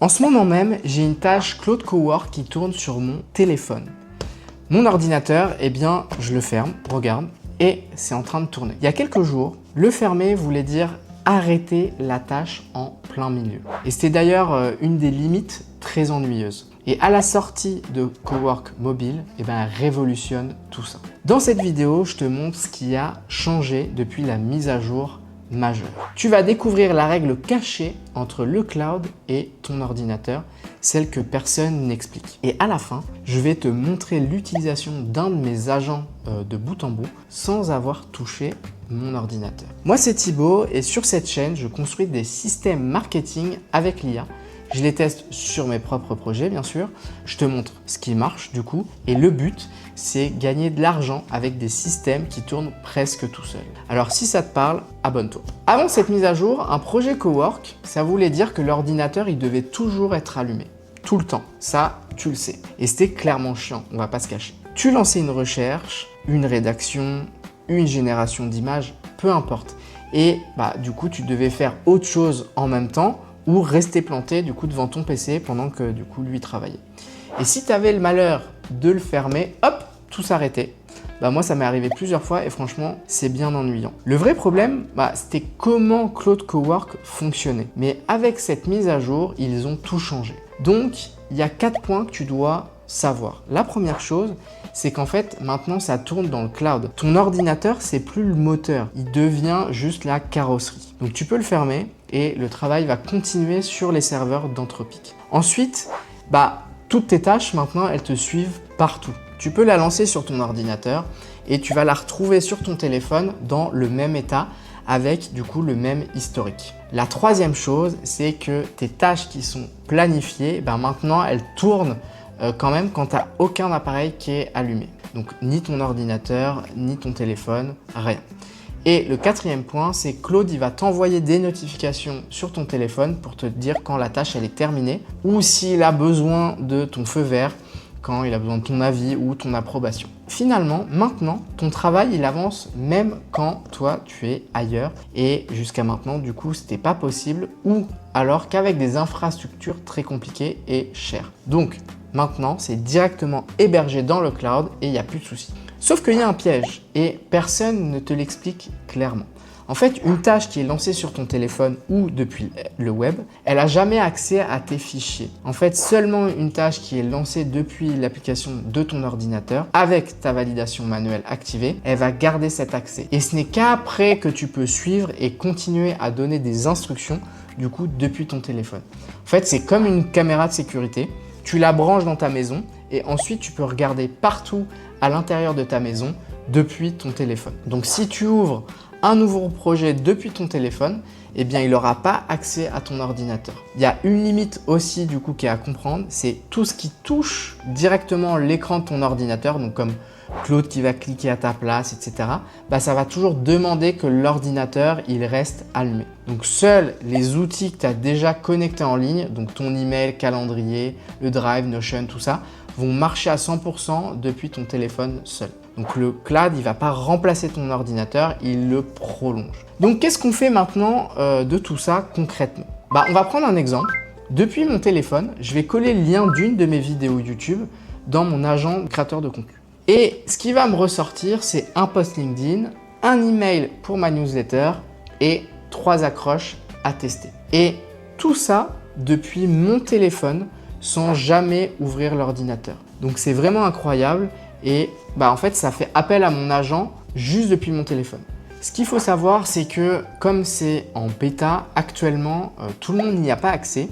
En ce moment même, j'ai une tâche Claude Cowork qui tourne sur mon téléphone. Mon ordinateur, eh bien, je le ferme, regarde, et c'est en train de tourner. Il y a quelques jours, le fermer voulait dire arrêter la tâche en plein milieu. Et c'était d'ailleurs une des limites très ennuyeuses. Et à la sortie de Cowork Mobile, eh ben, elle révolutionne tout ça. Dans cette vidéo, je te montre ce qui a changé depuis la mise à jour majeure. Tu vas découvrir la règle cachée entre le cloud et ton ordinateur, celle que personne n'explique. Et à la fin, je vais te montrer l'utilisation d'un de mes agents de bout en bout sans avoir touché mon ordinateur. Moi, c'est Thibaut et sur cette chaîne, je construis des systèmes marketing avec l'IA. Je les teste sur mes propres projets, bien sûr. Je te montre ce qui marche du coup. Et le but, c'est gagner de l'argent avec des systèmes qui tournent presque tout seuls. Alors si ça te parle, abonne-toi. Avant cette mise à jour, un projet Cowork, ça voulait dire que l'ordinateur, il devait toujours être allumé. Tout le temps. Ça, tu le sais. Et c'était clairement chiant, on va pas se cacher. Tu lançais une recherche, une rédaction, une génération d'images, peu importe. Et du coup, tu devais faire autre chose en même temps ou rester planté du coup devant ton PC pendant que du coup lui travaillait. Et si tu avais le malheur de le fermer, hop, tout s'arrêtait. Moi, ça m'est arrivé plusieurs fois et franchement, c'est bien ennuyant. Le vrai problème, c'était comment Claude Cowork fonctionnait. Mais avec cette mise à jour, ils ont tout changé. Donc, il y a 4 points que tu dois savoir. La première chose, c'est qu'en fait, maintenant, ça tourne dans le cloud. Ton ordinateur, c'est plus le moteur. Il devient juste la carrosserie. Donc, tu peux le fermer et le travail va continuer sur les serveurs d'Anthropic. Ensuite, toutes tes tâches, maintenant, elles te suivent partout. Tu peux la lancer sur ton ordinateur et tu vas la retrouver sur ton téléphone dans le même état avec du coup le même historique. La troisième chose, c'est que tes tâches qui sont planifiées, maintenant, elles tournent quand même quand tu n'as aucun appareil qui est allumé. Donc, ni ton ordinateur, ni ton téléphone, rien. Et le quatrième point, c'est que Claude, il va t'envoyer des notifications sur ton téléphone pour te dire quand la tâche elle est terminée ou s'il a besoin de ton feu vert, quand il a besoin de ton avis ou ton approbation. Finalement, maintenant, ton travail, il avance même quand toi, tu es ailleurs. Et jusqu'à maintenant, du coup, c'était pas possible ou alors qu'avec des infrastructures très compliquées et chères. Donc, maintenant, c'est directement hébergé dans le cloud et il n'y a plus de soucis. Sauf qu'il y a un piège et personne ne te l'explique clairement. En fait, une tâche qui est lancée sur ton téléphone ou depuis le web, elle n'a jamais accès à tes fichiers. En fait, seulement une tâche qui est lancée depuis l'application de ton ordinateur avec ta validation manuelle activée, elle va garder cet accès. Et ce n'est qu'après que tu peux suivre et continuer à donner des instructions du coup depuis ton téléphone. En fait, c'est comme une caméra de sécurité. Tu la branches dans ta maison et ensuite tu peux regarder partout à l'intérieur de ta maison depuis ton téléphone. Donc si tu ouvres un nouveau projet depuis ton téléphone, eh bien il n'aura pas accès à ton ordinateur. Il y a une limite aussi du coup qui est à comprendre, c'est tout ce qui touche directement l'écran de ton ordinateur, donc comme Claude qui va cliquer à ta place, etc. Ça va toujours demander que l'ordinateur il reste allumé. Donc seuls les outils que tu as déjà connectés en ligne, donc ton email, calendrier, le Drive, Notion, tout ça, vont marcher à 100% depuis ton téléphone seul. Donc le cloud, il ne va pas remplacer ton ordinateur, il le prolonge. Donc qu'est-ce qu'on fait maintenant de tout ça concrètement? On va prendre un exemple. Depuis mon téléphone, je vais coller le lien d'une de mes vidéos YouTube dans mon agent créateur de contenu. Et ce qui va me ressortir, c'est un post LinkedIn, un email pour ma newsletter et 3 accroches à tester. Et tout ça depuis mon téléphone sans jamais ouvrir l'ordinateur. Donc c'est vraiment incroyable et en fait ça fait appel à mon agent juste depuis mon téléphone. Ce qu'il faut savoir, c'est que comme c'est en bêta actuellement, tout le monde n'y a pas accès.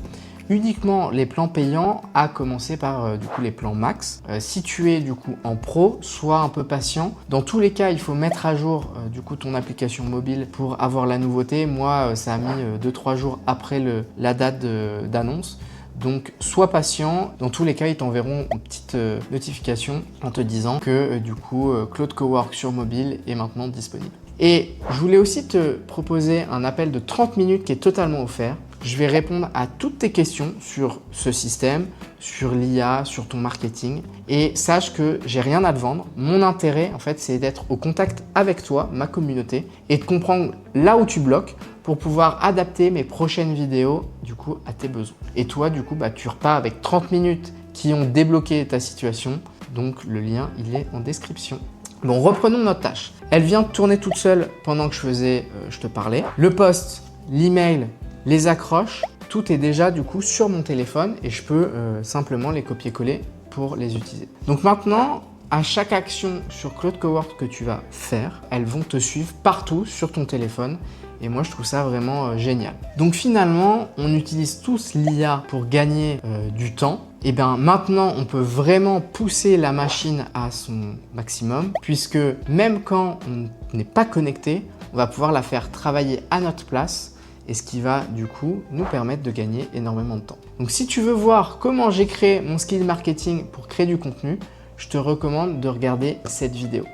Uniquement les plans payants, à commencer par du coup les plans max. Si tu es du coup en pro, sois un peu patient. Dans tous les cas, il faut mettre à jour du coup ton application mobile pour avoir la nouveauté. Moi, ça a mis 2-3 jours après la date d'annonce. Donc, sois patient. Dans tous les cas, ils t'enverront une petite notification en te disant que du coup, Claude Cowork sur mobile est maintenant disponible. Et je voulais aussi te proposer un appel de 30 minutes qui est totalement offert. Je vais répondre à toutes tes questions sur ce système, sur l'IA, sur ton marketing. Et sache que j'ai rien à te vendre. Mon intérêt, en fait, c'est d'être au contact avec toi, ma communauté, et de comprendre là où tu bloques pour pouvoir adapter mes prochaines vidéos du coup à tes besoins. Et toi du coup tu repars avec 30 minutes qui ont débloqué ta situation. Donc le lien il est en description. Bon, reprenons notre tâche. Elle vient de tourner toute seule pendant que je te parlais. Le post, l'email, les accroches, tout est déjà du coup sur mon téléphone et je peux simplement les copier-coller pour les utiliser. Donc maintenant, à chaque action sur Claude Cowork que tu vas faire, elles vont te suivre partout sur ton téléphone. Et moi, je trouve ça vraiment génial. Donc finalement, on utilise tous l'IA pour gagner du temps. Et bien maintenant, on peut vraiment pousser la machine à son maximum puisque même quand on n'est pas connecté, on va pouvoir la faire travailler à notre place et ce qui va du coup nous permettre de gagner énormément de temps. Donc si tu veux voir comment j'ai créé mon skill marketing pour créer du contenu, je te recommande de regarder cette vidéo.